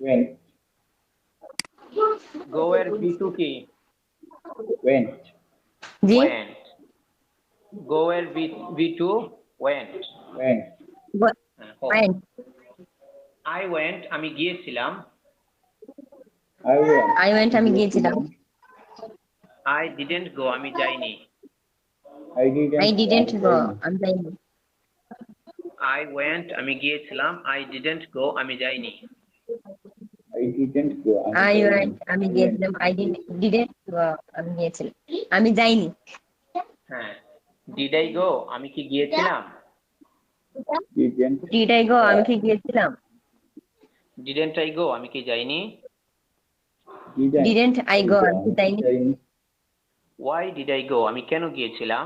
went, go এর V2 কি? went, জি went. go এর V2 went. went, went I went আমি গিয়েছিলাম। I went, I went আমি গিয়েছিলাম। I didn't go আমি যাইনি। I didn't, I didn't go যাইনি। আমি যাইনি। I went আমি গিয়েছিলাম। I didn't go আমি যাইনি। I didn't go, I যাইনি। went আমি গিয়েছিলাম। I didn't go আমি গিয়েছিলাম। আমি যাইনি। হ্যাঁ, did I go আমি কি গিয়েছিলাম? Didn't, Did I go আমি কি গিয়েছিলাম? didn't I go আমি কি যাইনি? Didn't I go আমি কি যাইনি? যাইনি। why did I go আমি কেন গিয়েছিলাম?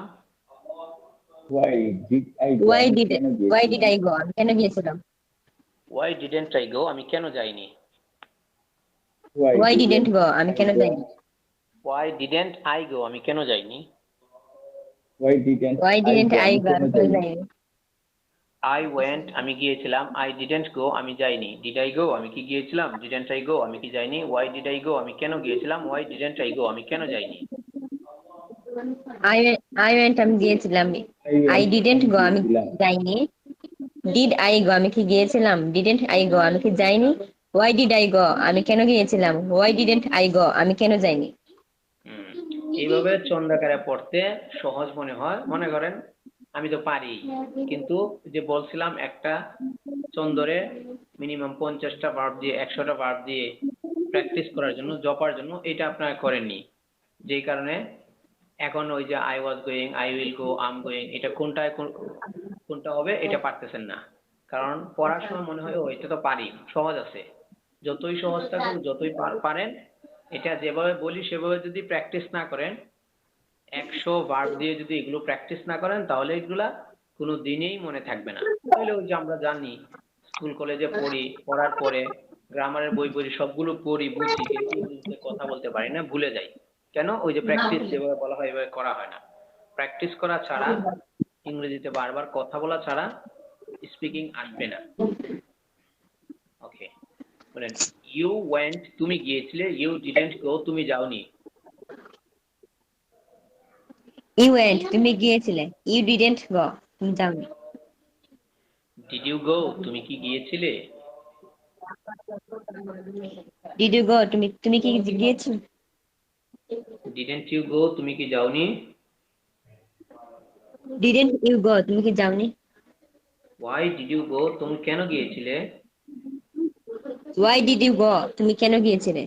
Why did I go, Why আমি did কেন why did গিয়েছিলাম? I go আমি কেন গিয়েছিলাম? why didn't I go আমি কেন যাইনি? Why didn't go আমি কেন যাইনি? why didn't I go আমি কেন যাইনি? Why didn't Why didn't I I go, go আমি আমি কেন কেন যাইনি? যাইনি? I went আমি গিয়েছিলাম। I didn't go আমি যাইনি। did I go আমি কি গিয়েছিলাম? didn't I go আমি কি যাইনি? why did I go আমি কেন গিয়েছিলাম? why didn't I go আমি কেন যাইনি? I went আমি গিয়েছিলাম। I didn't go আমি গিয়েছিলাম। যাইনি। Did I go আমি কি গিয়েছিলাম? Didn't I go আমি কি যাইনি? Why did I go আমি কেন গিয়েছিলাম? Why didn't I go আমি কেন যাইনি? এইভাবে চন্দ্রাকারে পড়তে সহজ মনে হয়। মনে করেন আমি তো পারি, কিন্তু যে বলছিলাম একটা চন্দরে মিনিমাম 50টা ভার্ব দিয়ে 100টা ভার্ব দিয়ে প্র্যাকটিস করার জন্য, জপার জন্য, এটা আপনারা করেননি। যেই কারণে এখন ওই যে I was going, I will go, am going, এটা কোনটা হবে এটা পারতেছেন না। কারণ পড়ার সময় মনে হয় ও এটা তো পারি, সহজ আছে। যতই সহজ থাকুক, যতই পারেন, এটা যেভাবে বলি সেভাবে যদি প্র্যাকটিস না করেন, 100 ভার্ব দিয়ে যদি এগুলো প্র্যাকটিস না করেন, তাহলে এগুলা কোনো দিনেই মনে থাকবে না। তাহলে ওই যে আমরা জানি স্কুল কলেজে পড়ি, পড়ার পরে গ্রামারের বই পড়ি, সবগুলো পড়ি, বুঝি, কিন্তু ইংরেজিতে কথা বলতে পারি না, ভুলে যাই। কেন? ওই যে প্র্যাকটিস যেভাবে বলা হয় এভাবে করা হয় না। প্র্যাকটিস করা ছাড়া, ইংরেজিতে বারবার কথা বলা ছাড়া স্পিকিং আসবে না। ওকে, বলেন ইউ ওয়েন্ট তুমি গিয়েছিলে, ইউ ডিডন্ট গো তুমি যাওনি। You went তুমি গিয়েছিলে। You didn't go তুমি যাওনি। ডিড ইউ গো তুমি কি গিয়েছিলে? Did you go তুমি কি গিয়েছো? ডিডন্ট ইউ গো তুমি কি যাওনি? Didn't you go তুমি কি যাওনি? ওয়াই ডিড ইউ গো তুমি কেন গিয়েছিলে? Why did you go তুমি কেন গিয়েছিলে?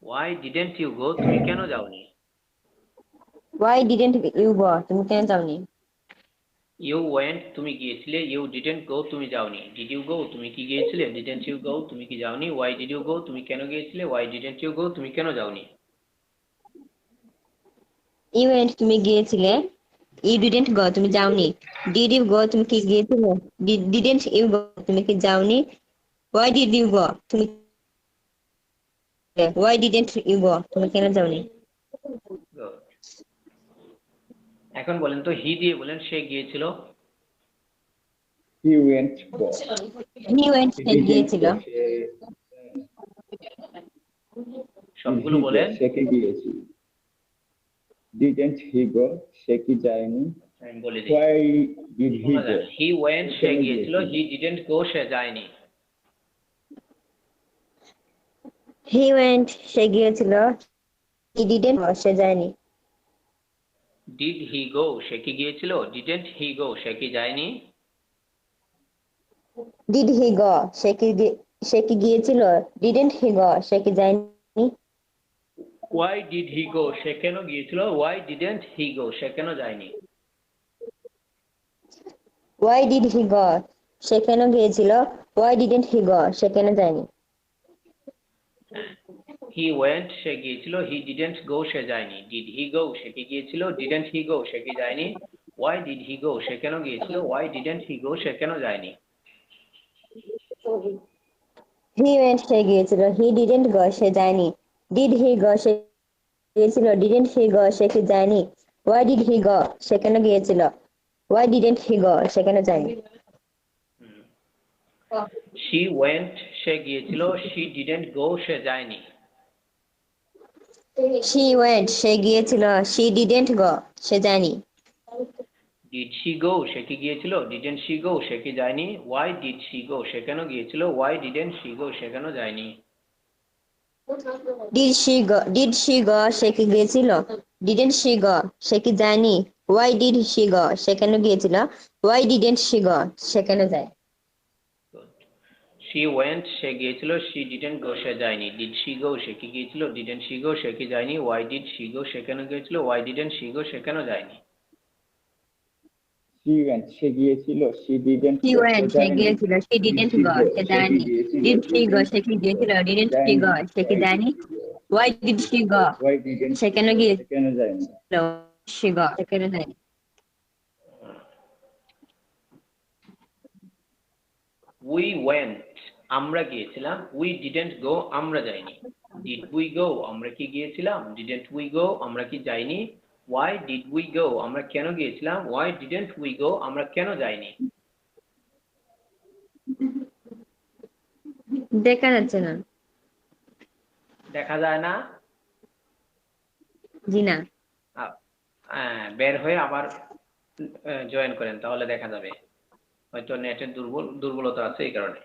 ওয়াই ডিডন্ট ইউ গো তুমি কেন যাওনি? Why didn't you go তুমি কেন যাওনি? ইউ ওয়েন্ট তুমি গিয়েছিলে, ইউ ডিডন্ট গো তুমি যাওনি। ডিড ইউ গো তুমি কি গিয়েছিলে, ডিডন্ট ইউ গো তুমি কি যাওনি। ওয়াই ডিড ইউ গো তুমি কেন গিয়েছিলে, ওয়াই ডিডন্ট ইউ গো তুমি কেন যাওনি। You went তুমি গিয়েছিলে। You didn't go তুমি যাওনি। Did you go তুমি কি গিয়েছিলে? Didn't you go তুমি কি যাওনি? Why did you go তুমি Why didn't you go তুমি কেন যাওনি? Good. এখন বলেন তো, হি দিয়ে বলেন সে গিয়েছিল। He went go, He went he say didn't গিয়েছিল। go, সবগুলো বলেন। সে কি গিয়েছিল? Didn't he go, সে কি যায়নি? আমি বলে দিই। Why did he go? He went সে গিয়েছিল, হি ডিডন্ট গো সে যায়নি। He went সে গিয়েছিল। He didn't go সে যায়নি। ডিড হি গো সে কি গিয়েছিল, ডিডন্ট হি গো সে কি যায়নি। Did he go সে কি গিয়েছিল? Didn't he go সে কি যায়নি? ওয়াই ডিড হি গো সে কেন গিয়েছিল, ওয়াই ডিডন্ট হি গো সে কেন যায়নি। Why did he go সে কেন গিয়েছিল? Why didn't he go সে কেন যায়নি? হি ওয়েন্ট সে গিয়েছিল, হি ডিডন্ট গো সে যায়নি। ডিড হি গো সে কি গিয়েছিল, ডিডন্ট হি গো সে কি যায়নি। ওয়াই ডিড হি গো সে কেন গিয়েছিল, ওয়াই ডিডন্ট হি গো সে কেন যায়নি। He went সে গিয়েছিল। He didn't go সে যায়নি। Did he go সে গিয়েছিল। Didn't he go সে কি যায়নি। Why did he go সে কেন গিয়েছিল। Why didn't he go সে কেন যায়নি? she went সে গিয়েছিল, she didn't go সে যায়নি। she went সে গিয়েছিল, she didn't go সে যায়নি। did she go সে কি গিয়েছিল, didn't she go সে কি যায়নি, why did she go সে কেন গিয়েছিল, why didn't she go সে কেন যায়নি। did she go সে কি গিয়েছিল, didn't she go সে কি যায়নি, why did she go সে কেন গিয়েছিল, why didn't she go সে কেন যায়। Good. she went সে গিয়েছিল, she didn't go সে যায়নি, did she go সে কি গিয়েছিল, didn't she go সে কি যায়নি, why did she go সে কেন গিয়েছিল, why didn't she go সে কেন যায়নি। she went সে গিয়েছিল, she didn't she go went সে সে যায়নি, গিয়েছিল, she did didn't she go go সে সে কি যায়নি, গিয়েছিল, did she go didn't সে কি she go গিয়েছিল, didn't she যায়নি, go সে কি why যায়নি, did she go why did she go why didn't say she কেন go সে গিয়েছিল, কেন যায়নি। she go সে কেন যায়নি। we went আমরা গিয়েছিলাম, we didn't go আমরা যাইনি, did we go আমরা কি গিয়েছিলাম, didn't we go আমরা কি যাইনি, why did we go আমরা কেন গিয়েছিলাম, why didn't we go আমরা কেন যাইনি। দেখা যাচ্ছে না। দেখা যায় না, জি না। বের হয়ে আবার জয়েন করেন তাহলে দেখা যাবে, হয়তো নেটের দুর্বলতা আছে এই কারণে।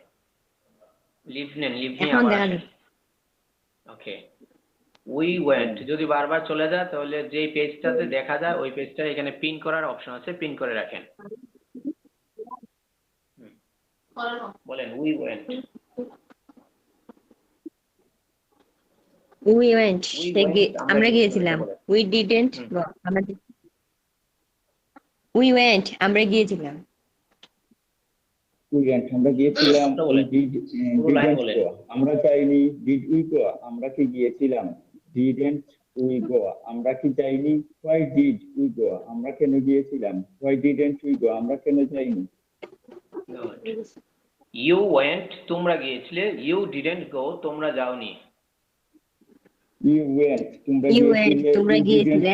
লিভ নিয়ে এখন আবার দেখা আসেন। যাচ্ছে। ওকে, উই ওয়েন্ট যদি বারবার চলে যায় তাহলে যেই পেজটাতে দেখা যায় ওই পেজটা এখানে পিন করার অপশন আছে, পিন করে রাখেন। বলেন উই ওয়েন্ট। we went আমরা গিয়েছিলাম, we didn't go we went আমরা গিয়েছিলাম, we went আমরা গিয়েছিলাম, we didn't go আমরা যাইনি, did we go আমরা কি গিয়েছিলাম, didn't we go আমরা কি যাইনি, why did we go আমরা কেন গিয়েছিলাম, why didn't we go আমরা কেন যাইনি। ইউ ওয়েন্ট তোমরা গিয়েছিলে, ইউ ডিডেন্ট গো তোমরা যাওনি। you went তোমরা গিয়েছিলে,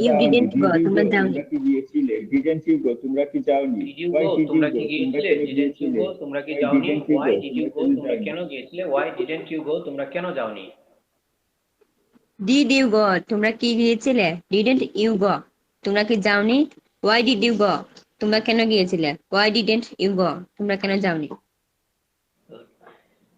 you didn't go তোমরা যাওনি, তোমরা কি গিয়েছিলে, didn't you go তোমরা কি যাওনি, Did you why go did you তোমরা go কি গিয়েছিলে, didn't you go তোমরা কি why যাওনি, didn't you why go did you go তোমরা কেন গিয়েছিলে, why didn't you go তোমরা কেন যাওনি। did you go তোমরা কি গিয়েছিলে, didn't you go তোমরা কি যাওনি, why did you go তোমরা কেন গিয়েছিলে, why didn't you go তোমরা কেন যাওনি।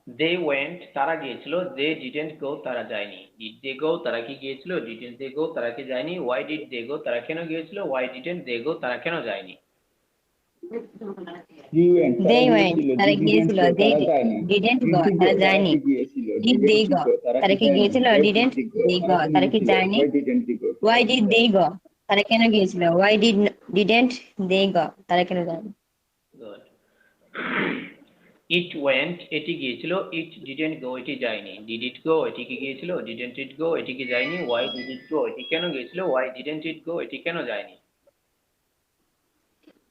they went তারা গিয়েছিল, they didn't go তারা যায়নি, did they go তারা কি গিয়েছিল, didn't they go তারা কি যায়নি, why did they go তারা কেন গিয়েছিল, why didn't they go তারা কেন যায়নি। they went তারা গিয়েছিল, they didn't go তারা যায়নি, did they go তারা কি গিয়েছিল, didn't they go তারা কি যায়নি, why did they go তারা কেন গিয়েছিল, why didn't they go তারা কেন যায়নি। Good. it went এটি গিয়েছিল, it didn't go এটি যায়নি, did it go এটি কি গিয়েছিল, didn't it go এটি কি যায়নি, why did it go এটি কেন গিয়েছিল, why didn't it go এটি কেন যায়নি।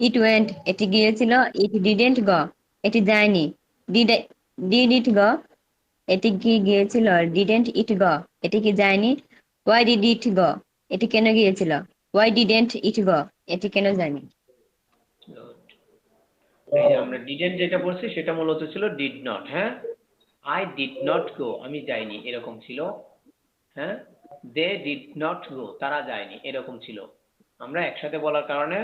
it went এটি গিয়েছিল, it didn't go এটি যায়নি, did it go এটি কি গিয়েছিল, didn't it go এটি কি যায়নি, why did it go এটি কেন গিয়েছিল, why didn't it go এটি কেন যায়নি। Good. এই যে আমরা didn't যেটা বলছি সেটা মূলত ছিল did not। হ্যাঁ, I did not go আমি যাইনি এরকম ছিল। হ্যাঁ, they did not go তারা যায়নি এরকম ছিল। আমরা একসাথে বলার কারণে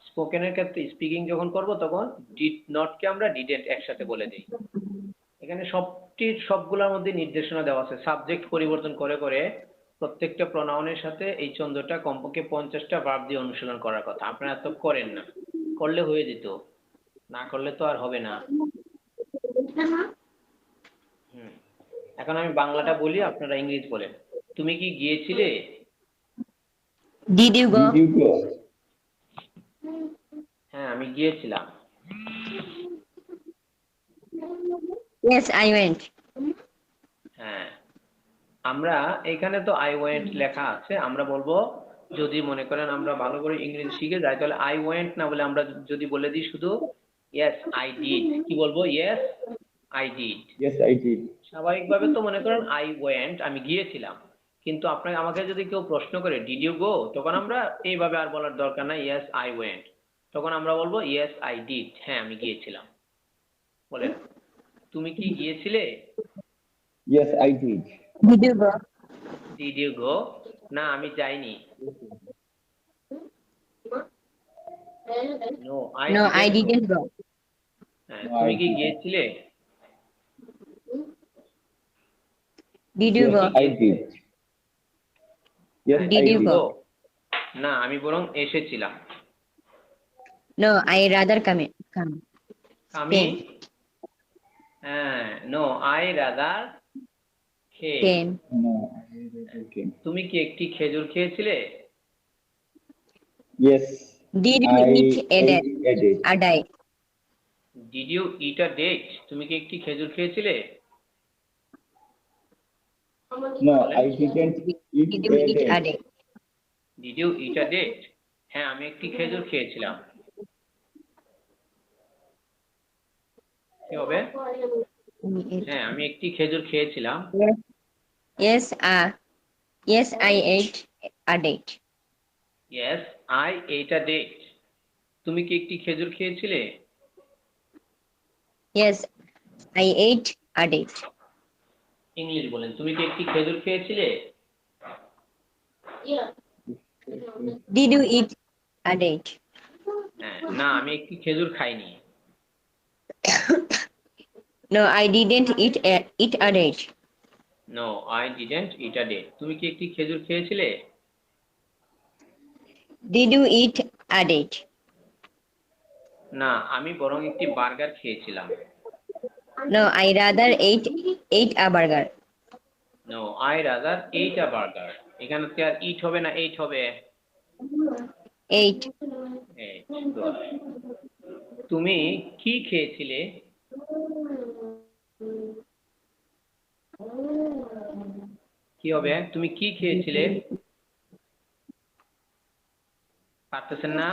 স্পোকেনের ক্ষেত্রে স্পিকিং যখন করব তখন did not কে আমরা didn't একসাথে বলে দিই। এখানে সবগুলোর মধ্যে নির্দেশনা দেওয়া আছে, সাবজেক্ট পরিবর্তন করে করে প্রত্যেকটা প্রোনাউনের সাথে এই ছন্দটা কমপক্ষে 50টা ভার্ব দিয়ে অনুশীলন করার কথা। আপনারা তো করেন না, করলে হয়ে যেত, না করলে তো আর হবে না। এখন আমি বাংলাটা বলি, আপনারা ইংরেজি বলেন। তুমি কি গিয়েছিলে, did you go হ্যাঁ আমি গিয়েছিলাম। yes I went হ্যাঁ, আমরা এখানে তো I went লেখা আছে, আমরা বলবো যদি মনে করেন আমরা ভালো করে ইংরেজি শিখে যাই তাহলে I went না বলে আমরা যদি বলে দিই শুধু yes I did, কি বলবো, yes I did। স্বাভাবিকভাবে তো মনে করেন I went আমি গিয়েছিলাম, কিন্তু আপনাকে আমাকে যদি কেউ প্রশ্ন করে did you go তখন আমরা এইভাবে আর বলার দরকার নাই yes I went, তখন আমরা বলবো yes I did, হ্যাঁ আমি গিয়েছিলাম। বলেন তুমি কি গিয়েছিলে? Yes, I did. Did you go? Did you go? না আমি যাইনি। No I No, I didn't গো। didn't go. হ্যাঁ, No, তুমি I কি didn't. গিয়েছিলে? Did you Yes, go? I did. Yes, Did I you did. go? না আমি বরং এসেছিলাম। No, I rather come. আমি Came. হ্যাঁ, নো আই রাদার খেয়ে। Came. No, I didn't. Okay. তুমি কি একটি খেজুর খেয়েছিলে? Yes, Did you I eat a ate date? a date. A date? Did you eat a date? তুমি কি একটি খেজুর খেয়েছিলে? No, I didn't eat Did you a eat a date. date? Did you eat a date? হ্যাঁ আমি একটি খেজুর খেয়েছিলাম। কি হবে? হ্যাঁ আমি একটি খেজুর খেয়েছিলাম। Yes. Yes, I ate a date. Yes I ate a date. তুমি কি একটি খেজুর খেয়েছিলে? Yes, I ate a date. English বলেন, তুমি কি একটি খেজুর খেয়েছিলে? Did you eat a date? হ্যাঁ, না আমি একটি খেজুর খাইনি। No, I didn't eat a date. No I didn't eat a date. তুমি কি একটি খেজুর খেয়েছিলে? Did you eat a date? না আমি বরং একটি বার্গার খেয়েছিলাম। No, I rather ate a burger. No I rather ate a burger. এখানে কি আর ইট হবে না এইট হবে? Ate. Eight, good. তুমি কি খেয়েছিলে? কি হবে? তুমি কি খেয়েছিলে? পারতেছেন না?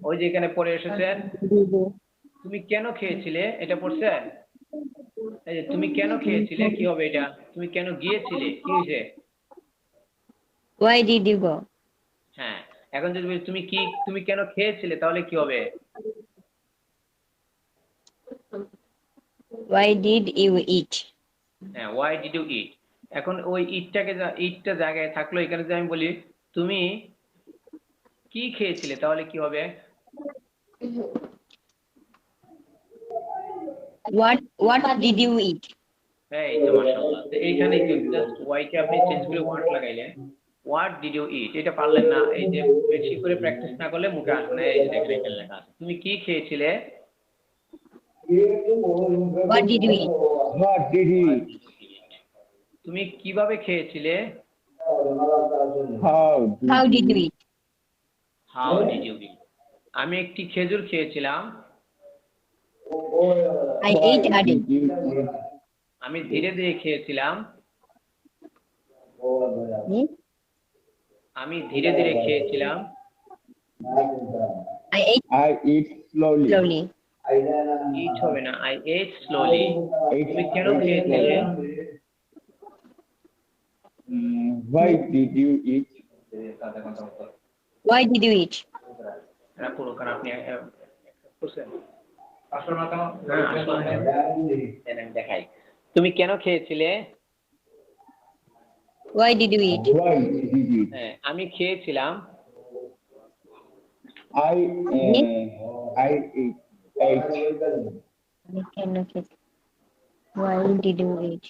ওই যে এখানে পড়ে এসেছেন, তুমি কেন খেয়েছিলে, এটা পড়ছেন? এই যে তুমি কেন খেয়েছিলে কি হবে এটা? তুমি কেন গিয়েছিলে কি হয়েছে? Why did you go? হ্যাঁ, এখন যদি বলি তুমি কেন খেয়েছিলে তাহলে কি হবে? Why did you eat? হ্যাঁ, why did you eat? এখন ওই ইটটা জায়গায় থাকলো, এখানে যদি আমি বলি তুমি কি খেয়েছিলে তাহলে কি হবে? What did you eat? এই তো মাশাআল্লাহ। তো এইখানে কি জাস্ট ওয়াই কে আপনি চেঞ্জ করে হোয়াট লাগাইলেন। হোয়াট ডিড ইউ ইট এটা পারলেন না, এই যে বেশি করে প্র্যাকটিস না করলে মুখে আসবে না। এই যে দেখেন এখানে লেখা আছে, তুমি কি খেয়েছিলে? What did you eat? What did he eat? তুমি কিভাবে খেয়েছিলে? How did you eat? How did you eat? আমি একটি খেজুর খেয়েছিলাম। I ate a date. আমি ধীরে ধীরে খেয়েছিলাম। আমি ধীরে ধীরে খেয়েছিলাম। I ate I eat slowly. slowly. ইট হবে না, আই এট স্লোলি। তুমি কেন খেয়েছিলে? Why did you eat? Why did you eat? এটা পুরো কারণ আপনি করছেন। আমি দেখাই, তুমি কেন খেয়েছিলে? Why did you eat? Why did you eat? হ্যাঁ, আমি খেয়েছিলাম। I ate. I cannot eat. Why did you eat?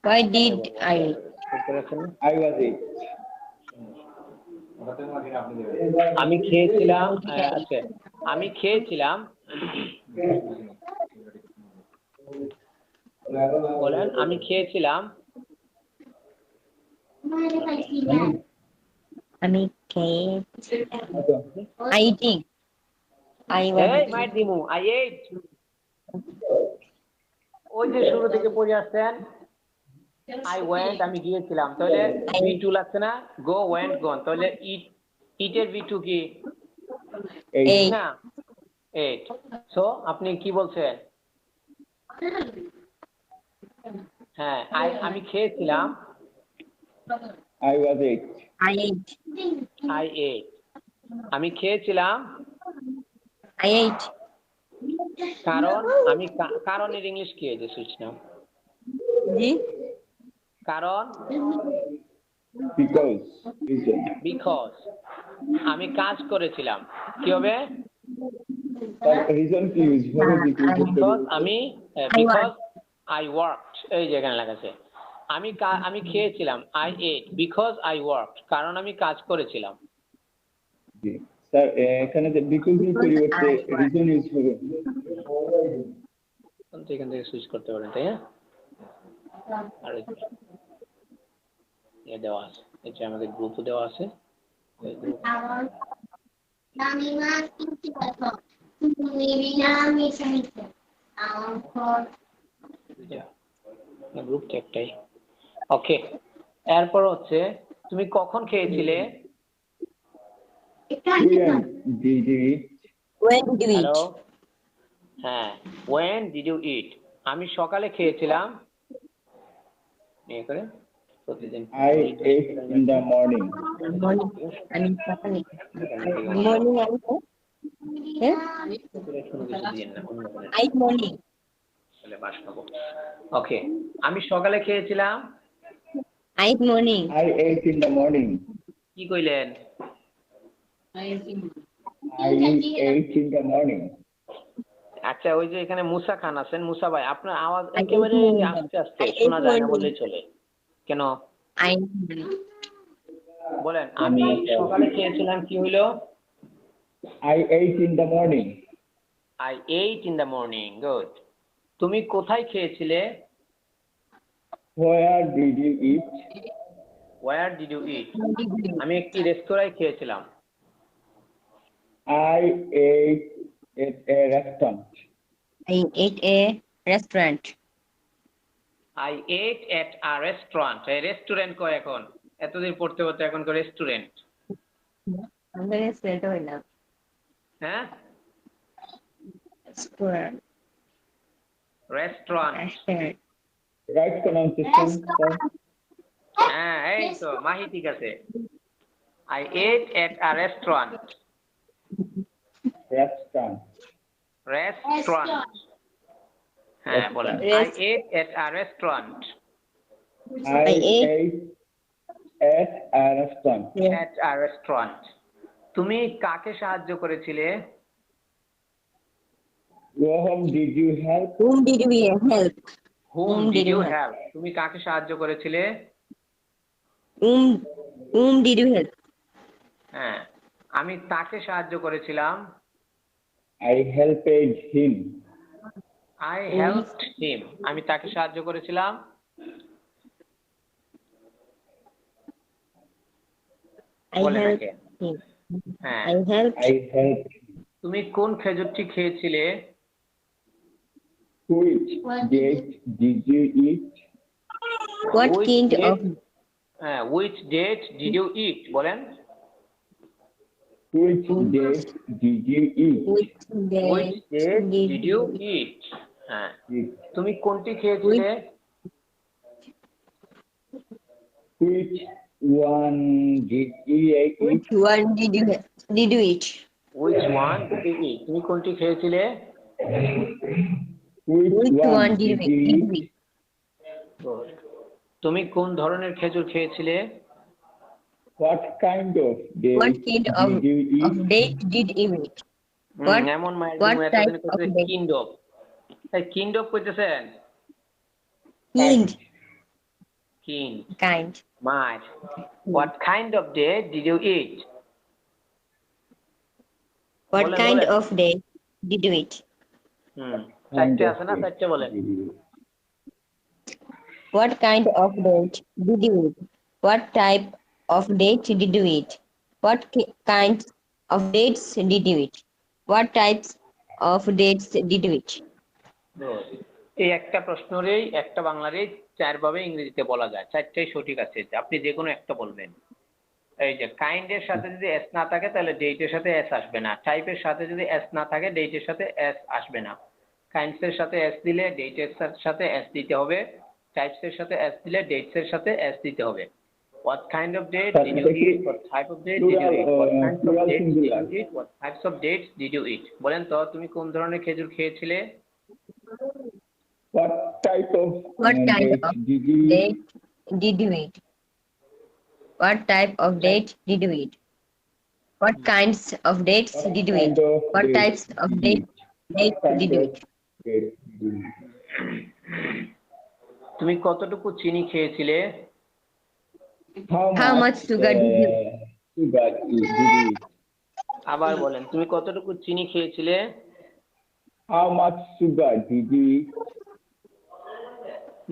Why did I eat? I was it. আমি খেয়েছিলাম। আচ্ছা, আমি খেয়েছিলাম। বলেন, আমি খেয়েছিলাম। আমি eating. I was এই মাইট দিমু, আই এট। ওই যে শুরু থেকে পড়ে আসছেন, আই ওয়েন্ট আমি গিয়েছিলাম, তাহলে বি টু লাগছে না? গো ওয়েন্ট গন, তাহলে ইটের বি টু কি ate. না? এইট। সো আপনি কি বলছেন? হ্যাঁ, আমি খেয়েছিলাম। I was it. I ate. I ate. আমি খেয়েছিলাম। I ate. কারণ আমি কারণের ইংলিশ কি এই যে সুইচ নাও জি কারণ because reason বিকজ আমি কাজ করেছিলাম কি হবে তার reason কি ইউজ হবে বিকজ আমি I বিকজ আই ওয়ার্কড এই যে এখানে লেখা আছে আমি খেয়েছিলাম I ate because I worked কারণ আমি কাজ করেছিলাম জি স্যার এখানে যে because এর পরিবর্তে reason ইউজ হবে তো এখান থেকে সুইচ করতে পারেন তাই হ্যাঁ আর এ দেওয়া আছে এই যে আমাদের গ্রুপও দেওয়া আছে এই group গ্রুপ একটাই ওকে এরপর হচ্ছে তুমি কখন খেয়েছিলে when did you eat when did you hello eat হ্যাঁ when did you eat আমি সকালে খেয়েছিলাম নিয়ে করে প্রতিদিন I ate in the morning morning I mean সকালে morning আমি হ্যাঁ কোনো কিছু দিয়েন না অন্য কোনো I eat morning তাহলে বাস পাবো ওকে আমি সকালে খেয়েছিলাম I eat morning I ate in the morning কি কইলেন I ate in the morning আচ্ছা ওই যে এখানে মুসা খান আছেন মুসা ভাই আপনার আওয়াজ একেবারে আস্তে আস্তে শোনা যায় না বললেই চলে কেন I eat morning বলেন আমি সকালে খেয়েছিলাম কি হইলো I ate in the morning I ate in the morning good তুমি কোথায় খেয়েছিলে where did you eat where did you eat আমি একটি রেস্তোরাঁয় খেয়েছিলাম I ate at a restaurant I ate a restaurant I ate at a restaurant এই restaurant কয় এখন এতদিন পড়তে পড়তে এখন কয় রেস্টুরেন্ট আমরা restaurant হইলাম হ্যাঁ restaurant restaurant restaurant right pronunciation sir হ্যাঁ এই তো মাহি ঠিক আছে I ate at a restaurant restaurant হ্যাঁ বলেন I ate at a restaurant I ate ate at a restaurant at a restaurant তুমি কাকে সাহায্য করেছিলে whom did you help whom did we help whom did you help তুমি কাকে সাহায্য করেছিলে whom did you help হ্যাঁ আমি তাকে সাহায্য করেছিলাম I helped him I helped him আমি তাকে সাহায্য করেছিলাম I বলেন helped আগে। him হ্যাঁ I helped I helped তুমি কোন খেজুরটি খেয়েছিলে which date did you eat what Which kind date- of হ্যাঁ which date did you eat বলেন which date did you eat which day which date did you eat হ্যাঁ তুমি কোনটি খেয়েছিলে which one did you eat which one did you eat which one did you eat তুমি কোনটি খেয়েছিলে which one did did you you eat eat তুমি কোন ধরনের খেজুর খেয়েছিলে what kind of date what kind did you of eat date did you eat What- এমন মায়ের what জন্য type এতদিন of কইতেছে date? কিন্ডব এই কিন্ডব কইতেছেন kind মার what kind of date did you eat what বলেন, kind বলেন। of date did you eat চারটে আছে না চারটে বলেন what kind of date did you eat what type of date did you eat what kind of dates did you eat what types of dates did you eat এই একটা প্রশ্নেরই একটা বাংলারই চার ভাবে ইংরেজিতে বলা যায় চারটাই সঠিক আছে আপনি যে কোনো একটা বলবেন এই যে কাইন্ড এর সাথে যদি এস না থাকে তাহলে ডেট এর সাথে এস আসবে না টাইপের সাথে যদি এস না থাকে ডেট এর সাথে এস আসবে না কাইন্ডস এর সাথে এস দিলে ডেট এর সাথে এস দিতে হবে টাইপস এর সাথে এস দিলে ডেটস এর সাথে এস দিতে হবে What kind of dates sir did you এটা কি eat? What type of dates did you eat? What kinds of plural dates did singular? you eat? What types of dates did you eat? বলেন তো তুমি কোন ধরনের খেজুর খেয়েছিলে? What type of What kind date of did you date did you eat? What type of date did you eat? What kinds of dates What did you kind eat? of What dates types of did you eat? dates What did kind you of eat? dates did you eat? তুমি কতটুকু চিনি খেয়েছিলে? How much sugar did you eat? sugar did you eat? আবার বলেন, তুমি কতটুকু চিনি খেয়েছিলে? How much sugar did you eat?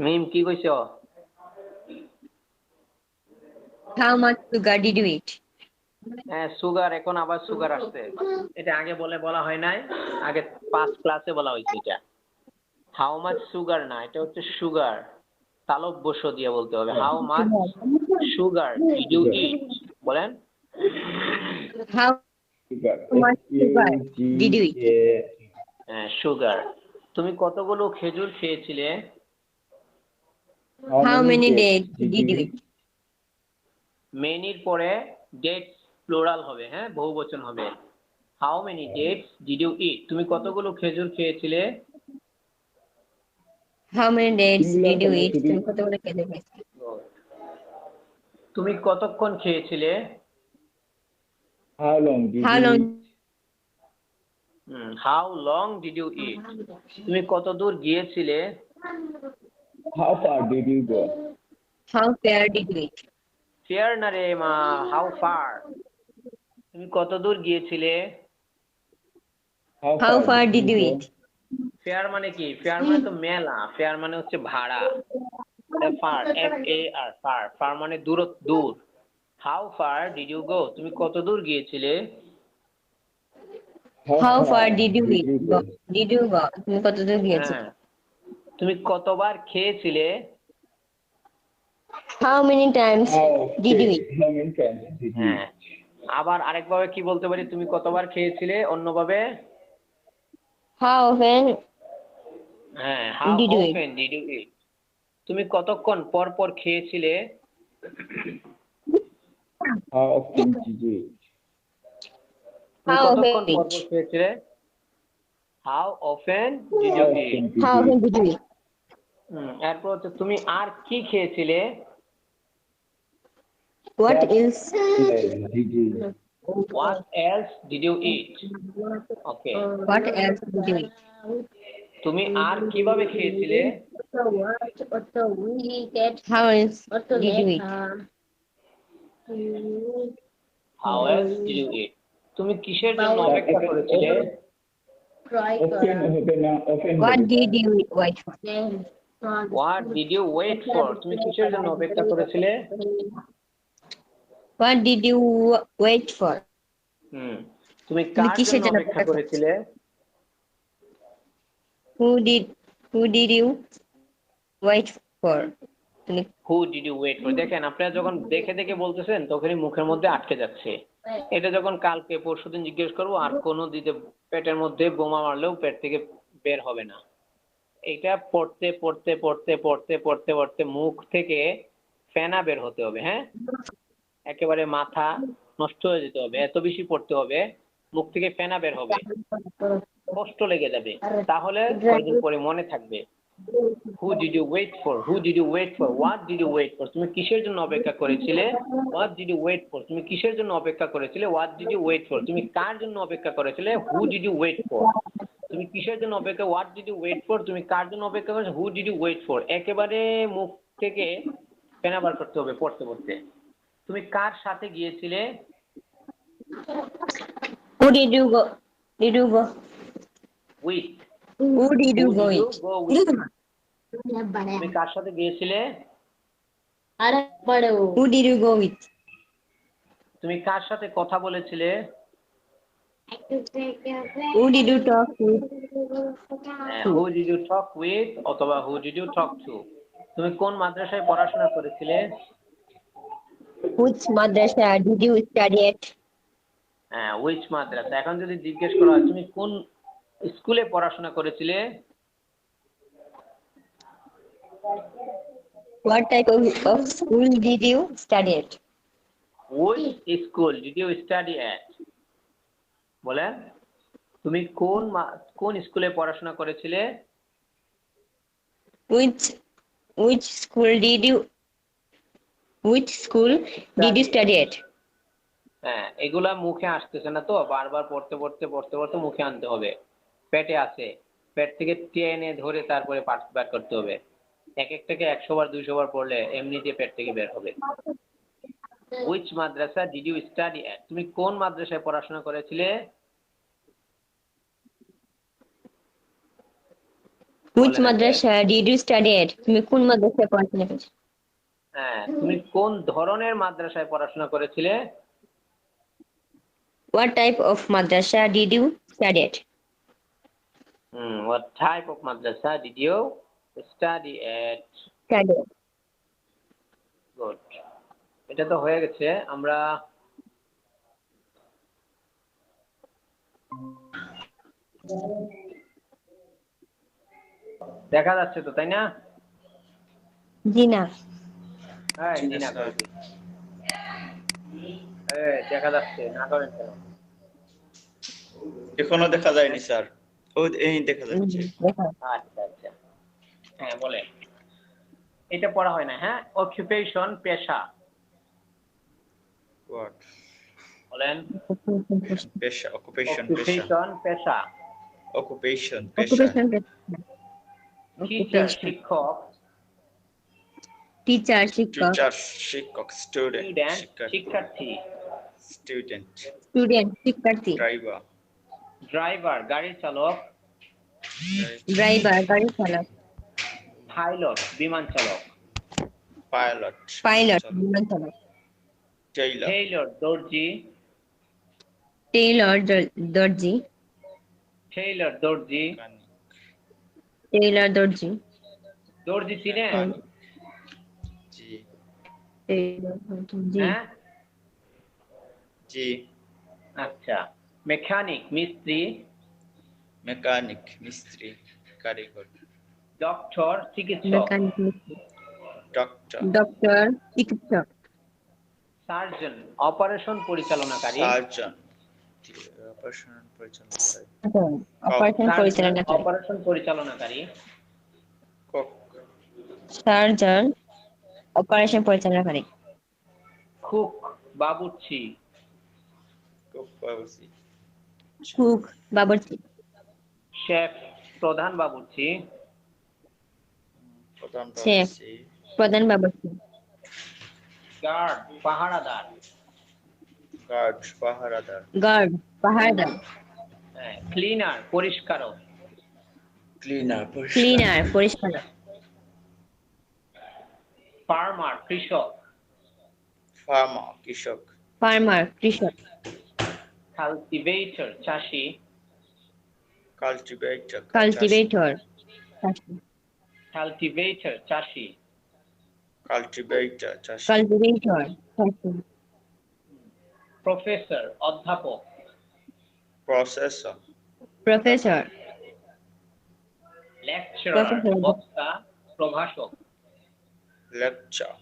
মিম কি কইছো? How much sugar did you eat? হ্যাঁ, সুগার, এখন আবার সুগার আসছে। এটা আগে বলা হয় নাই, আগে 5 ক্লাসে বলা হয়েছে এটা। হাউ মাচ সুগার না, এটা হচ্ছে সুগার, তালব্য স দিয়ে বলতে হবে। How much sugar did you eat, বলেন। How Sugar. much sugar did you eat? S-U-G-A. হ্যাঁ, সুগার। তুমি কতগুলো খেজুর খেয়েছিলে? How many dates did you eat? মেনির পরে ডেটস প্লুরাল হবে, হ্যাঁ, বহুবচন হবে। How many dates did you eat, তুমি কতগুলো খেজুর খেয়েছিলে? How many dates Singular did you হলে eat? শুধু তুমি কতগুলো খেতে পেয়েছিলে? তুমি কতক্ষণ খেয়েছিলে? how long did How you long? eat? How long did you eat, তুমি কত দূর গিয়েছিলে? How far did you go? How far did you eat? Fair না রে মা, হাউ ফার, তুমি কত দূর গিয়েছিলে? How far did you go? eat? Fair মানে কি? ফেয়ার মানে তো মেলা, ফেয়ার মানে হচ্ছে ভাড়া। ফার, FAR, ফার, ফার মানে দূর। How far did you go, তুমি কত দূর গিয়েছিলে? How far did you eat? Did you go? তুমি কতদূর গিয়েছিলে? হ্যাঁ, তুমি কতবার খেয়েছিলে? How many times did you eat? How many times did you হ্যাঁ, eat? আবার আরেকভাবে কি বলতে পারি, তুমি কতবার খেয়েছিলে অন্যভাবে? How often হ্যাঁ, how did you eat? Often did you eat, তুমি কতক্ষণ পর পর খেয়েছিলে? How often did you eat? তুমি How কতক্ষণ often? পর পর খেয়েছিলে? How often did How you often eat. did How you often eat? did you eat? এরপর হচ্ছে তুমি আর কি খেয়েছিলে? What else? Did you eat? What else did you eat. Okay, What else did you eat? তুমি আর কিভাবে খেয়েছিলে? How else did you eat? How else did you eat, তুমি কিসের জন্য অপেক্ষা করেছিলে? Often হবে না, often What হবে। did you wait for? What did you wait for, তুমি কিসের জন্য অপেক্ষা করেছিলে? What did you wait for? তুমি তুমি কার কিসের জন্য জন্য অপেক্ষা অপেক্ষা করেছিলে? Who did you wait for? তুমি who did you wait for, দেখেন আপনারা যখন দেখে দেখে বলতেছেন তখনই মুখের মধ্যে আটকে যাচ্ছে। এটা যখন কালকে পরশুদিন জিজ্ঞেস করবো, আর কোনো দিতে পেটের মধ্যে বোমা মারলেও পেট থেকে বের হবে না। এটা পড়তে পড়তে পড়তে পড়তে পড়তে পড়তে মুখ থেকে ফেনা বের হতে হবে, হ্যাঁ, একেবারে মাথা নষ্ট হয়ে যেতে হবে, এত বেশি পড়তে হবে, মুখ থেকে ফেনা বের হবে, কষ্ট লেগে যাবে, তাহলে কয়েকদিন পরে মনে থাকবে। Who did you wait for, who did you wait for, what did you wait for, তুমি কিসের জন্য অপেক্ষা করেছিলে? What did you wait for, তুমি কিসের জন্য অপেক্ষা করেছিলে? What did you wait for, তুমি কার জন্য অপেক্ষা করেছিলে? Who did you wait for, তুমি কিসের জন্য অপেক্ষা? What did you wait for, তুমি কার জন্য অপেক্ষা করেছো? Who did you wait for, একেবারে মুখ থেকে ফেনা বার করতে হবে পড়তে পড়তে। তুমি কার সাথে গিয়েছিলে? Who did you go? Did you go? With, Who did you go with? Go with, তুমি কার সাথে গিয়েছিলে? Who did you go with? তুমি কার সাথে কথা বলেছিলে? Who did you talk with? Who did you talk with অথবা who did you talk to. তুমি কোন মাদ্রাসায় পড়াশোনা করেছিলে? Which madrasa did you study at? হ্যাঁ, উইচ মাদ্রাসা। এখন যদি জিজ্ঞেস করা হয় তুমি কোন স্কুলে পড়াশোনা করেছিলে, What type of school did you study at? Which school did you study at? বলেন, তুমি কোন স্কুলে পড়াশোনা করেছিলে? Which school study at? হ্যাঁ, এগুলা মুখে আসতেছে না তো, বারবার পড়তে পড়তে মুখে আনতে হবে। পেটে আছে, পেট থেকে টেনে ধরে তারপরে পাঠ বের করতে হবে। এক একটাকে 100 বার 200 বার পড়লে এমনিতে পেট থেকে বের হবে। Which Madrasa did you study at? তুমি কোন মাদ্রাসায় পড়াশোনা করেছিলে? Which madrasa did you study at? তুমি কোন মাদ্রাসায় পড়াশোনা করেছো? হ্যাঁ, তুমি কোন ধরনের মাদ্রাসায় পড়াশোনা করেছিলে? What type of madrasa did you study at? What type of madrasa did you study at? Study at. Good. এটা তো হয়ে গেছে। আমরা দেখা যাচ্ছে তো, তাই না? জি না। হ্যাঁ, জি না করেন। দেখা যাচ্ছে না করেন কেন? এখনো দেখা যায়নি স্যার, এই দেখা যাচ্ছে। আচ্ছা আচ্ছা, হ্যাঁ বলেন। এটা পড়া হয় না। হ্যাঁ, অকুপেশন পেশা What? বলেন। পেশা, অকুপেশন অকুপেশন পেশা। অকুপেশন পেশা। টিচার শিক্ষক। টিচার শিক্ষক। টিচার শিক্ষক। স্টুডেন্ট শিক্ষার্থী। স্টুডেন্ট শিক্ষার্থী। ড্রাইভার গাড়ির চালক। গাড়ির চালক। পাইলট বিমান চালক। পাইলট বিমান চালক। টেইলর দর্জি। দর্জি চিনেন? জি হ্যাঁ জি। আচ্ছা। মেকানিক মিস্ত্রি। কারিগর। ডক্টর চিকিৎসক। ডক্টর চিকিৎসক। সার্জন অপারেশন পরিচালনাকারী। সার্জন অপারেশন পরিচালনাকারী। কুক বাবুর্চি। শেফ প্রধান বাবুর্চি। গার্ড পাহারাদার। ক্লিনার পরিষ্কারক। ফার্মার কৃষক। কাল্টিভেটর চাষি। প্রফেসর অধ্যাপক। প্রফেসর। লেকচারার বক্তা প্রভাষক। লেকচার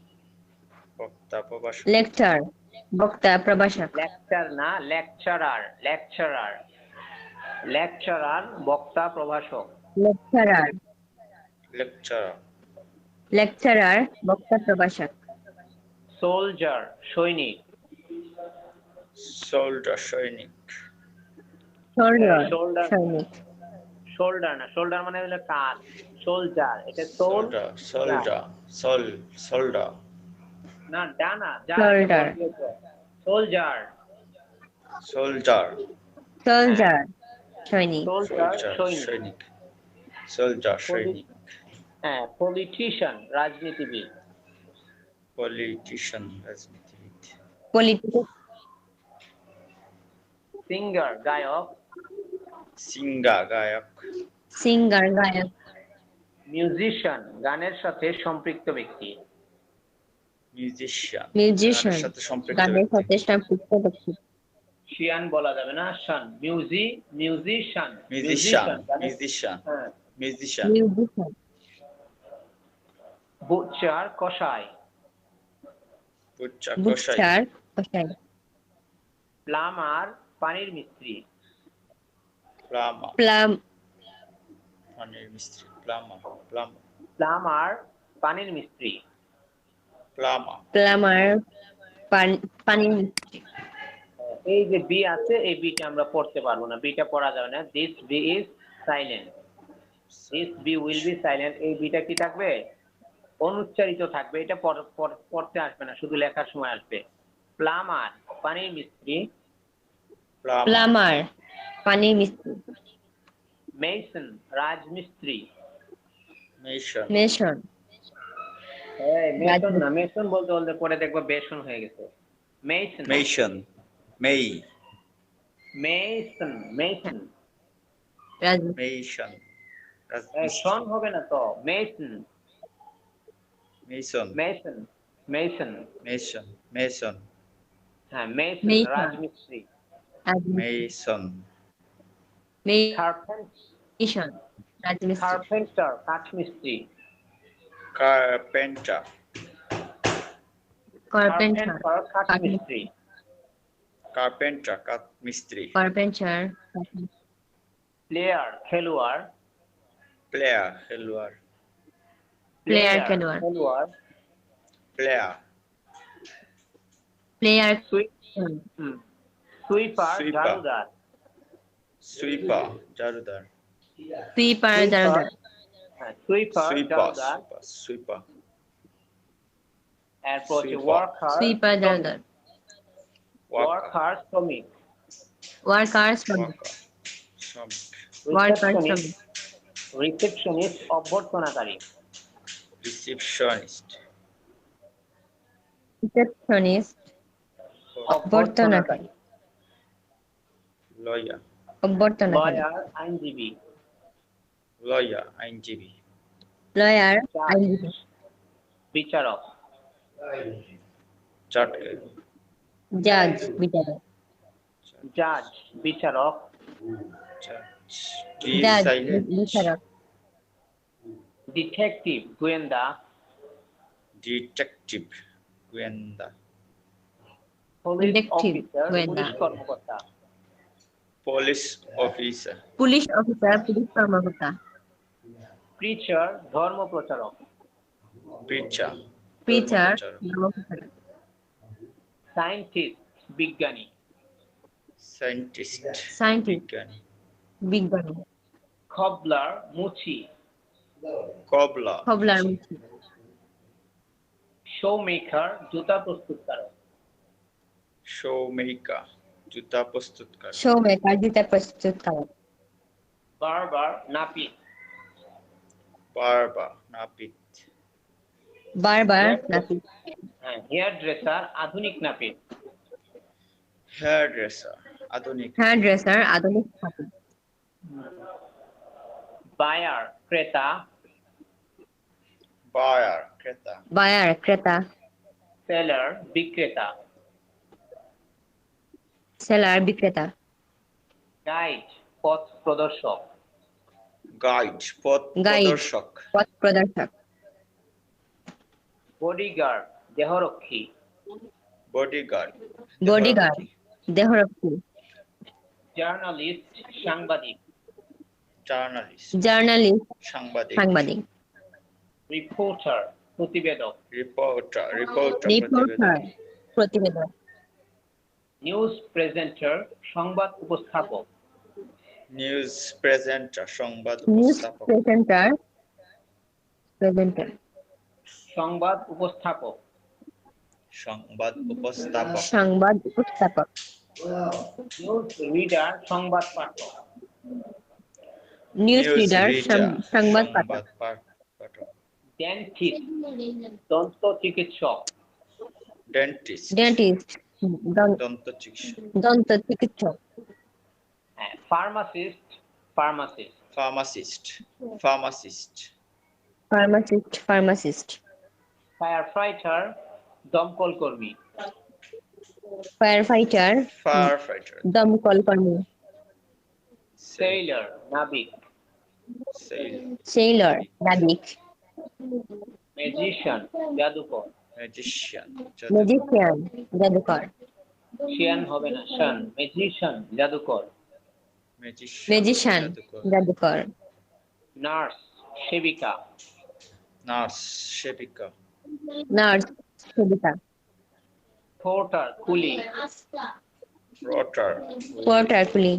বক্তা প্রভাষক। লেকচার না, লেকচারার বক্তা প্রভাষক। লেকচারার বক্তা প্রভাষক। সোলজার সৈনিক। শোল্ডার না, শোল্ডার মানে হলো কাঁধ। সোলজার এটা না, ডানা সোলজার সৈনিক। হ্যাঁ, পলিটিশিয়ান রাজনীতিবিদ। সিঙ্গার গায়ক। মিউজিশিয়ান গানের সাথে সম্পৃক্ত ব্যক্তি। শিয়ান বলা যাবে না, শান। মিউজিশিয়ান। বুচার কষাই, বুচ্চা কষাই, বুচ্চার কষাই, প্লামার পানির মিস্ত্রি, প্লামা প্লাম পানির মিস্ত্রি, প্লামা প্লামা প্লামার পানির মিস্ত্রি। প্লামা প্লামার পানির মিস্ত্রি। এই যে বি আছে, এই বিটা আমরা পড়তে পারবো না, বিটা পড়া যাবে না। This B is silent, this B will be silent. এই বিটা কি থাকবে? অনুচ্চারিত থাকবে, এটা পড়তে আসবে না, শুধু লেখার সময় আসবে। প্লামার পানির মিস্ত্রি, প্লামা প্লামার পানির মিস্ত্রি, মেসন রাজমিস্ত্রি। মেশন মেশন মেসন না, মেসন বলতে বলতে পরে দেখবো বেসন হয়ে গেছে। মেসন মেশন মেই মেসন মেসন রাজমিস্ত্রি, মেশন সন হবে না তো, mason mason mason mason. Mason mason হ্যাঁ, মেসন মেসন। রাজমিস্ত্রি। মেশন মেশন রাজমিস্ত্রি, কার্পেন্টার কাঠমিস্ত্রি। কার্পেন্টার কার্পেন্টার কাঠমিস্ত্রি। কার্পেন্টার কাঠ মিস্ত্রি, কার্পেন্টার, প্লেয়ার খেলোয়াড়, প্লেয়ার খেলোয়াড়, প্লেয়ার খেলোয়াড়, খেলোয়াড়। Player player sweeper sweeper. ঝাড়ুদার, সুইপার জারুদার, সুইপার জারুদার, সুইপার সুইপার ঝাড়ুদার। সুইপার এরপর হচ্ছে সুইপার। ওয়ার্কার, সুইপার জারুদার, ওয়ার্কার শ্রমিক, ওয়ার্কার শ্রমিক, ওয়ার্কার শ্রমিক, রিসেপশনিস্ট অভ্যর্থনাকারী, রিসেপশনিস্ট, রিসেপশনিস্ট অভ্যর্থনাকারী, লয়ার, অভ্যর্থনাকারী, লয়ার আইনজীবী, লয়ার আইনজীবী, লয়ার আইনজীবী, বিচারক, চাটকে, জাজ বিচারক, জাজ বিচারক, জাজ সাইলেন্ট, বিচারক, ডিটেকটিভ গোয়েন্দা, ডিটেকটিভ গোয়েন্দা, পুলিশ ডিটেকটিভ অফিসার গোয়েন্দা, পুলিশ কর্মকর্তা, police officer, police officer police কর্মকর্তা, প্রিচার ধর্ম প্রচারক, প্রিচার, প্রিচার ধর্মপ্রচারক, সায়েন্টিস্ট বিজ্ঞানী, সায়েন্টিস্ট, সায়েন্টিস্ট বিজ্ঞানী, বিজ্ঞানী, খবলার মুচি, কবলা, খবলার মুচি, শো মেকার জুতা প্রস্তুতকারক, শো মেকার জুতা প্রস্তুতকারক, শো মেকার জুতা প্রস্তুতকারক, বারবার নাপিত, বারবার নাপিত, বারবার নাপিত, হেয়ার ড্রেসার আধুনিক নাপিত, হেয়ার ড্রেসার আধুনিক, হেয়ার ড্রেসার আধুনিক নাপিত, বায়ার ক্রেতা, বায়ার ক্রেতা, বায়ার ক্রেতা, সেলার বিক্রেতা, সেলার বিক্রেতা, গাইড পথ প্রদর্শক, গাইড পথ গাইড প্রদর্শক, পথ প্রদর্শক, বডিগার্ড দেহরক্ষী, বডিগার্ড, বডিগার্ড দেহরক্ষী, জার্নালিস্ট সাংবাদিক, জার্নালিস্ট জার্নালিস্ট সাংবাদিক, সাংবাদিক, রিপোর্টার প্রতিবেদক, রিপোর্টার রিপোর্টার প্রতিবেদক, নিউজ প্রেজেন্টার সংবাদ উপস্থাপক, নিউজ প্রেজেন্টার সংবাদ নিউজ উপস্থাপক, প্রেজেন্টার সংবাদ উপস্থাপক, সংবাদ উপস্থাপক, সংবাদ উপস্থাপক, নিউজ রিডার সংবাদ পাঠক, নিউজ রিডার সংবাদ পাঠক, পাঠক, ডেন্টিস্ট দন্ত চিকিৎসক, ডেন্টিস্ট ডেন্টিস্ট দন্ত চিকিৎসক, দন্ত চিকিৎসক, pharmacist pharmacist, pharmacist pharmacist, pharmacist, fire fighter দমকল কর্মী, ফায়ার ফাইটার ফায়ারফাইটার, দমকল কর্মী, সেইলার নাবিক, সেল, সেইলর নাবিক, ম্যাজিশিয়ান জাদুকর, ম্যাজিশিয়ান ম্যাজিশিয়ান জাদুকর, শিয়ান হবে না, শান, ম্যাজিশিয়ান জাদুকর। ম্যাজিশিয়ান জাদুকর, জাদুকর, নার্স সেবিকা, নার্স সেবিকা, নার্স সেবিকা, পোর্টার কুলি, রটার, পোর্টার কুলি,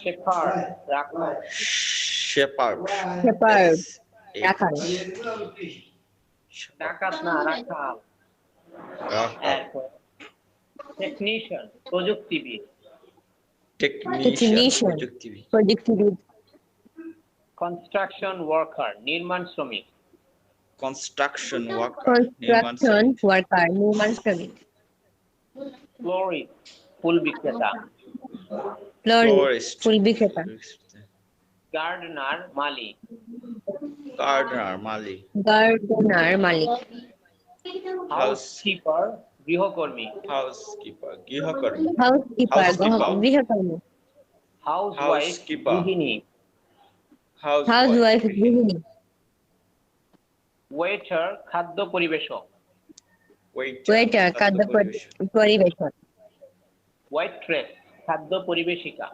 শেফার্ড রাখাল, শেপার্ড, শেপার্ড রাখাল, ডাকাত না রাখাল। রাখাল, টেকনিশিয়ান প্রযুক্তিবিদ, টেকনিশিয়ান, প্রযুক্তিবিদ, প্রযুক্তিবিদ, কনস্ট্রাকশন ওয়ার্কার নির্মাণ শ্রমিক, কনস্ট্রাকশন ওয়ার্কার, নির্মাণ কনস্ট্রাকশন শ্রমিক, ওয়ার্কার নির্মাণ শ্রমিক, ফ্লোরিস্ট ফুল বিক্রেতা, ফ্লোরিস্ট ফুল বিক্রেতা, গার্ডনার মালি, গার্ডনার, মালি, গার্ডেনার মালিক, হাউসকিপার গৃহকর্মী, হাউসকিপার, গৃহকর্মী, হাউসকিপার Housekeeper. গৃহকর্মী, হাউসওয়াইফ Housekeeper. গৃহিণী, হাউসওয়াইফ গৃহিণী, ওয়েটার খাদ্য পরিবেশক, ওয়েটার খাদ্য পরিবেশক, ওয়েট্রেস খাদ্য পরিবেশিকা,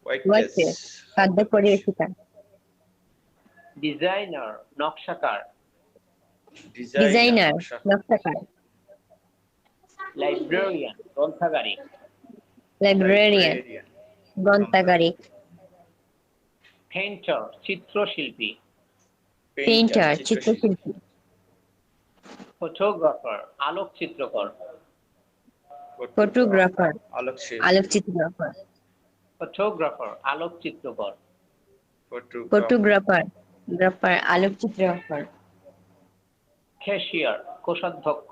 ওয়েট্রেস খাদ্য পরিবেশিকা, ডিজাইনার নকশাকার, ডিজাইনার নকশাকার, লাইব্রেরিয়ান গ্রন্থাগারিক, লাইব্রেরিয়ান গ্রন্থাগারিক, পেইন্টার চিত্রশিল্পী, পেইন্টার চিত্রশিল্পী, ফটোগ্রাফার আলোকচিত্রকর, ফটোগ্রাফার আলোকশিল্পী, আলোকচিত্রকর, ফটোগ্রাফার আলোকচিত্রকর, ফটোগ্রাফার আলোকচিত্রকর, ক্যাশিয়ার কোষাধ্যক্ষ,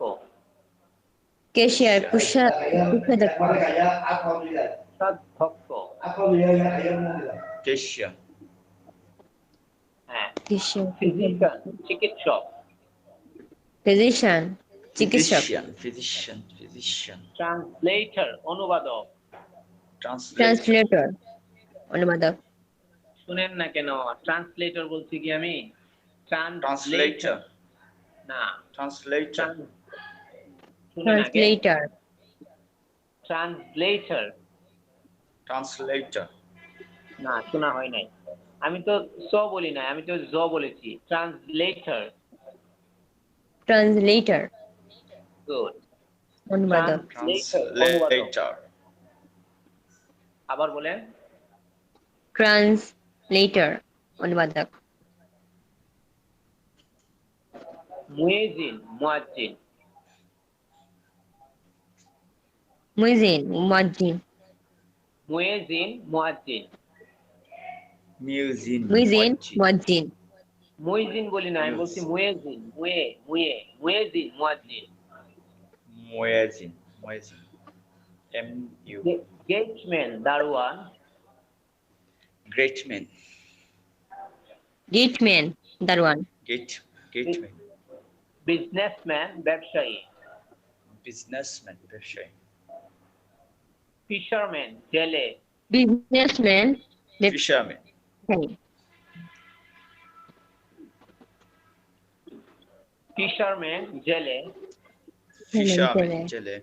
ক্যাশিয়ার কোষাধ্যক্ষ, কোষাধ্যক্ষ, কেশিয়া, হ্যাঁ, ক্যাশিয়ার, ফিজিশিয়ান চিকিৎসক, ফিজিশিয়ান চিকিৎসক, ফিজিশিয়ান, ট্রান্সলেটর অনুবাদক, ট্রান্সলেটর অনুবাদক, শুনেন না কেন ট্রান্সলেটর বলছি কি আমি, ট্রান্সলেটর, না, ট্রান্সলেটর, শুনেন আগে, ট্রান্সলেটর, ট্রান্সলেটর, ট্রান্সলেটর, না শোনা হয় নাই, আমি তো স বলি নাই, আমি তো জ বলেছি, ট্রান্সলেটর, ট্রান্সলেটর গুড, অনুবাদক, ট্রান্সলেটর, আবার বলেন, ট্রান্সলেটর অনুবাদক, মুয়েজিন মুয়াজ্জিন, মুইজিন মুয়াজ্জিন, মুয়েজিন মুয়াজ্জিন, মিউজিন, মুইজিন মুয়াজ্জিন, মুইজিন বলি না, আমি বলছি মুয়েজিন, মুয়েজিন মুয়াজ্জিন, মুয়াজিন, এম ইউ, গেটম্যান দারোয়ান, গ্রেটম্যান, গেটম্যান দারোয়ান, গেটম্যান, বিজনেসম্যান ব্যবসায়ী, বিজনেসম্যান, ব্যবসায়ী, ফিশারম্যান জেলে, বিজনেসম্যান ফিশারম্যান, ফিশারম্যান জেলে, ফিশারম্যান, জেলে,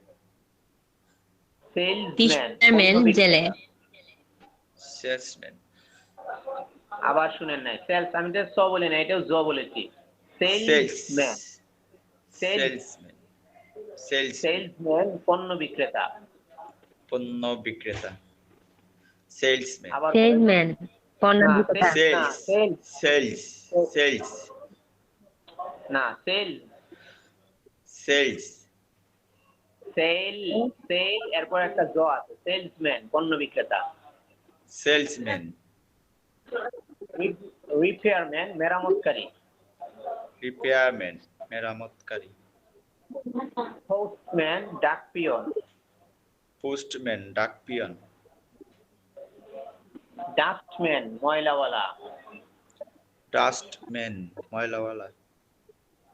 ফিশারম্যান জেলে, সেলসম্যান, আবার শুনেন নাই, সেলস আমি তো স বলি না, এটাও জ বলেছি, সেলসম্যান, সেলসম্যান, সেলসম্যান পণ্য বিক্রেতা, পণ্য বিক্রেতা, সেলসম্যান, আবার সেলসম্যান পণ্য বিক্রেতা, সেলস, না সেল, সেলস, এরপর একটা জ আছে, সেলসম্যান পণ্য বিক্রেতা, সেলসম্যান, রিপেয়ারম্যান মেরামতকারী, রিপেয়ারম্যান, মেরামতকারী, পোস্টম্যান ডাকপিয়ন, পোস্টম্যান, ডাকপিয়ন, ডাস্টম্যান ময়লাওয়ালা, ডাস্টম্যান, ময়লাওয়ালা,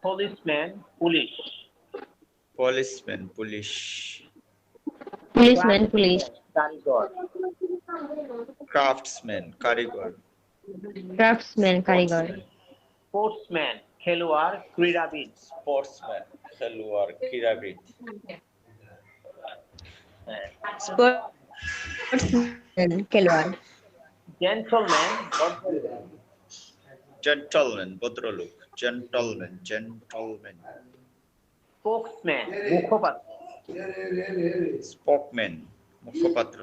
policeman police, policeman, police, policeman police, কারিগর, ক্রাফটসম্যান, কারিগর, ক্রাফটসম্যান কারিগর, স্পোর্টসম্যান খেলোয়াড় ক্রীড়াবিদ। স্পোর্টসম্যান খেলোয়াড় ক্রীড়াবিদ। স্পোর্টসম্যান খেলোয়াড়। জেন্টলম্যান জেন্টলম্যান ভদ্রলোক। জেন্টলম্যান। স্পোক্সম্যান মুখপাত্র। স্পোকম্যান মুখপাত্র।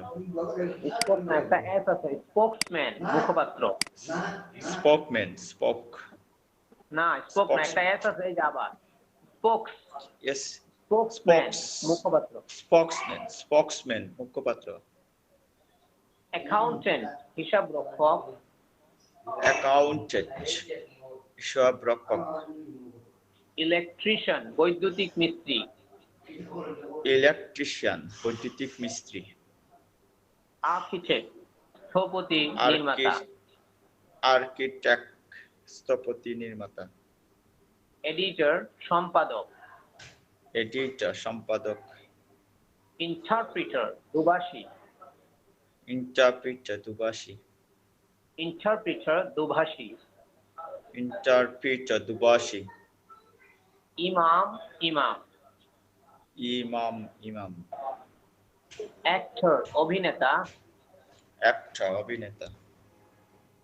স্পোক্সম্যান একটা এস আছে, স্পোক্সম্যান মুখপাত্র। স্পোকম্যান না স্পোক্সম্যান একটা এস আছে, এই যে আবার স্পোক্স। ইয়েস স্পোক্সম্যান মুখপাত্র। স্পোক্সম্যান মুখপাত্র। অ্যাকাউন্টেন্ট হিসাবরক্ষক। অ্যাকাউন্টেন্ট হিসাবরক্ষক। ইলেকট্রিশিয়ান বৈদ্যুতিক মিস্ত্রি। ইলেকট্রিশিয়ান বৈদ্যুতিক মিস্ত্রি। আর্কিটেক্ট স্থপতি নির্মাতা। আর্কিটেক্ট স্থপতি নির্মাতা। এডিটর সম্পাদক। এডিটর সম্পাদক। ইন্টারপ্রিটার দুভাষী। ইন্টারপ্রিটার দুভাষী। ইন্টারপ্রিটার দুভাষী। ইন্টারপ্রিটার দুভাষী। ইমাম ইমাম। ইমাম। অ্যাক্টর অভিনেতা। অ্যাক্টর অভিনেতা।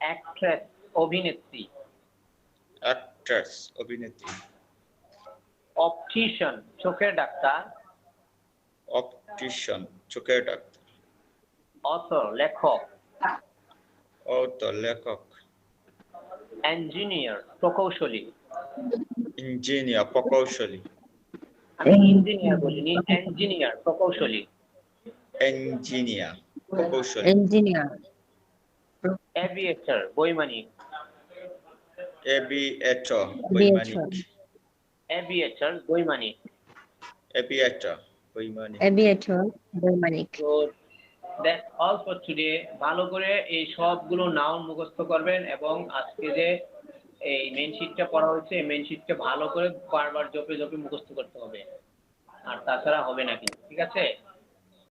অ্যাক্ট্রেস অভিনেত্রী। অ্যাক্ট্রেস অভিনেত্রী। অপটিশিয়ান চোখের ডাক্তার। অপটিশিয়ান চোখের ডাক্তার। অথর লেখক। অথর লেখক। ইঞ্জিনিয়ার প্রকৌশলী। ইঞ্জিনিয়ার প্রকৌশলী। আমি ইঞ্জিনিয়ার বলিনি, ইঞ্জিনিয়ার প্রকৌশলী। ইঞ্জিনিয়ার প্রকৌশলী। ইঞ্জিনিয়ার। এভিয়েটর বৈমানিক। এভিয়েটর বৈমানিক। এভিয়েটর বৈমানিক। এভিয়েটর বৈমানিক। এভিয়েটর বৈমানিক। So that's all for today. ভালো করে এই সবগুলো নাউন মুখস্থ করবেন এবং আজকে যে এই মেইন শীটটা পড়া হয়েছে এই মেইন শীটটা ভালো করে বারবার জপে জপে মুখস্থ করতে হবে, আর তাছাড়া হবে না কিন্তু, ঠিক আছে?